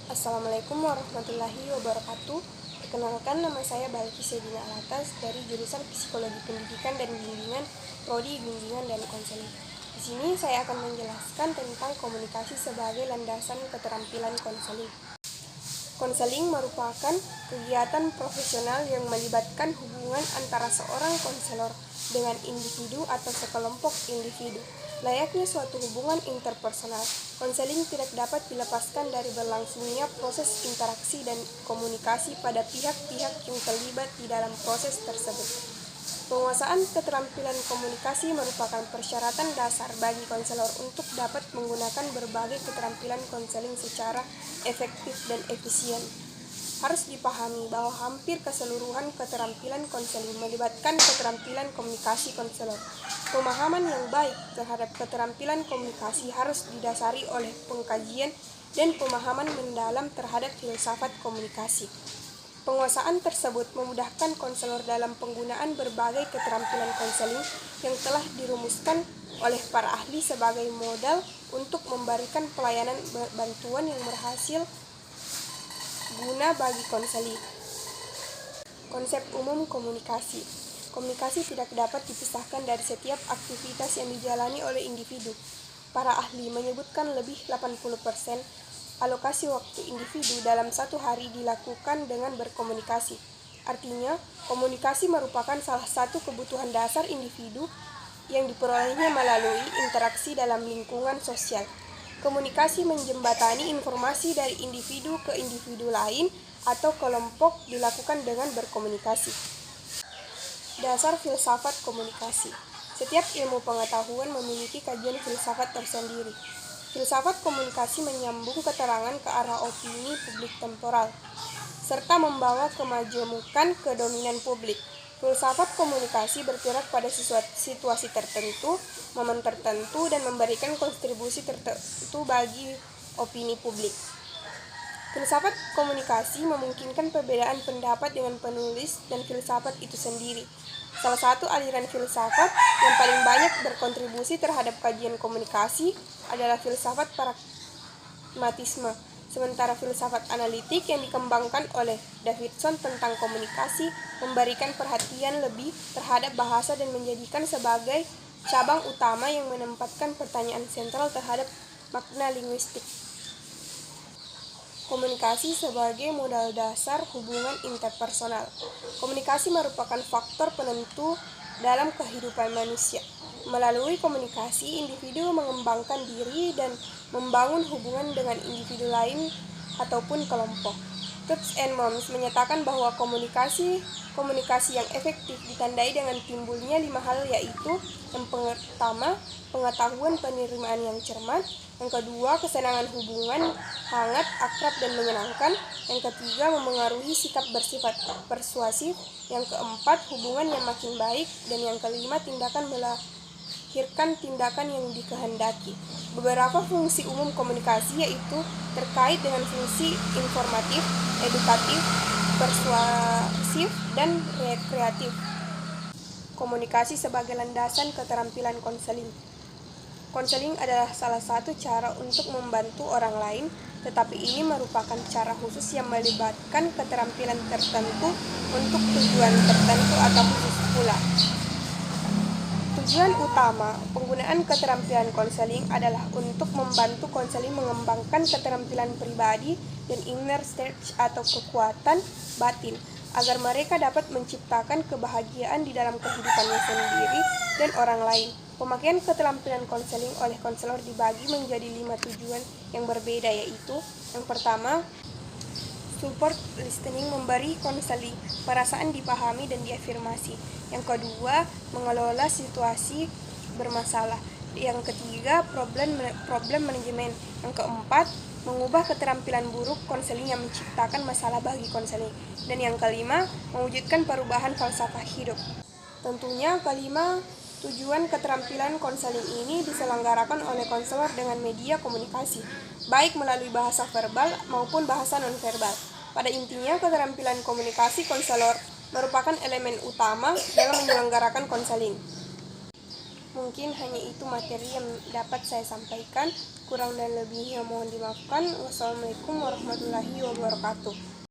Assalamualaikum warahmatullahi wabarakatuh. Perkenalkan, nama saya Balki Sedina Alatas dari jurusan Psikologi Pendidikan dan Bimbingan, Prodi Bimbingan dan Konseling. Di sini saya akan menjelaskan tentang komunikasi sebagai landasan keterampilan konseling. Konseling merupakan kegiatan profesional yang melibatkan hubungan antara seorang konselor dengan individu atau sekelompok individu. Layaknya suatu hubungan interpersonal, konseling tidak dapat dilepaskan dari berlangsungnya proses interaksi dan komunikasi pada pihak-pihak yang terlibat di dalam proses tersebut. Penguasaan keterampilan komunikasi merupakan persyaratan dasar bagi konselor untuk dapat menggunakan berbagai keterampilan konseling secara efektif dan efisien. Harus dipahami bahwa hampir keseluruhan keterampilan konseling melibatkan keterampilan komunikasi konselor. Pemahaman yang baik terhadap keterampilan komunikasi harus didasari oleh pengkajian dan pemahaman mendalam terhadap filsafat komunikasi. Penguasaan tersebut memudahkan konselor dalam penggunaan berbagai keterampilan konseling yang telah dirumuskan oleh para ahli sebagai modal untuk memberikan pelayanan bantuan yang berhasil guna bagi konseling. Konsep umum komunikasi. Komunikasi tidak dapat dipisahkan dari setiap aktivitas yang dijalani oleh individu. Para ahli menyebutkan lebih 80% alokasi waktu individu dalam satu hari dilakukan dengan berkomunikasi. Artinya, komunikasi merupakan salah satu kebutuhan dasar individu yang diperolehnya melalui interaksi dalam lingkungan sosial. Komunikasi menjembatani informasi dari individu ke individu lain atau kelompok dilakukan dengan berkomunikasi. Dasar filsafat komunikasi. Setiap ilmu pengetahuan memiliki kajian filsafat tersendiri. Filsafat komunikasi menyambung keterangan ke arah opini publik temporal, serta membawa kemajemukan ke dominan publik. Filsafat komunikasi berpihak pada situasi tertentu, momen tertentu, dan memberikan kontribusi tertentu bagi opini publik. Filsafat komunikasi memungkinkan perbedaan pendapat dengan penulis dan filsafat itu sendiri. Salah satu aliran filsafat yang paling banyak berkontribusi terhadap kajian komunikasi adalah filsafat pragmatisme, sementara filsafat analitik yang dikembangkan oleh Davidson tentang komunikasi memberikan perhatian lebih terhadap bahasa dan menjadikan sebagai cabang utama yang menempatkan pertanyaan sentral terhadap makna linguistik. Komunikasi sebagai modal dasar hubungan interpersonal. Komunikasi merupakan faktor penentu dalam kehidupan manusia. Melalui komunikasi, individu mengembangkan diri dan membangun hubungan dengan individu lain ataupun kelompok. Tubbs and Moms menyatakan bahwa komunikasi yang efektif ditandai dengan timbulnya 5 hal, yaitu yang pertama, pengetahuan penerimaan yang cermat; yang kedua, kesenangan hubungan hangat, akrab, dan menyenangkan; yang ketiga, memengaruhi sikap bersifat persuasif; yang keempat, hubungan yang makin baik; dan yang kelima, tindakan melahirkan tindakan yang dikehendaki. Beberapa fungsi umum komunikasi yaitu terkait dengan fungsi informatif, edukatif, persuasif, dan rekreatif. Komunikasi sebagai landasan keterampilan konseling. Konseling adalah salah satu cara untuk membantu orang lain, tetapi ini merupakan cara khusus yang melibatkan keterampilan tertentu untuk tujuan tertentu atau khusus pula. Tujuan utama penggunaan keterampilan konseling adalah untuk membantu konseling mengembangkan keterampilan pribadi dan inner strength atau kekuatan batin, agar mereka dapat menciptakan kebahagiaan di dalam kehidupannya sendiri dan orang lain. Pemakaian keterampilan konseling oleh konselor dibagi menjadi 5 tujuan yang berbeda, yaitu yang pertama, support listening, memberi konseling, perasaan dipahami dan diafirmasi. Yang kedua, mengelola situasi bermasalah. Yang ketiga, problem manajemen. Yang keempat, mengubah keterampilan buruk konseling yang menciptakan masalah bagi konseling. Dan yang kelima, mewujudkan perubahan falsafah hidup. Tentunya kelima tujuan keterampilan konseling ini diselenggarakan oleh konselor dengan media komunikasi, baik melalui bahasa verbal maupun bahasa nonverbal. Pada intinya, keterampilan komunikasi konselor merupakan elemen utama dalam menyelenggarakan konseling. Mungkin hanya itu materi yang dapat saya sampaikan. Kurang dan lebihnya mohon dimaafkan. Wassalamualaikum warahmatullahi wabarakatuh.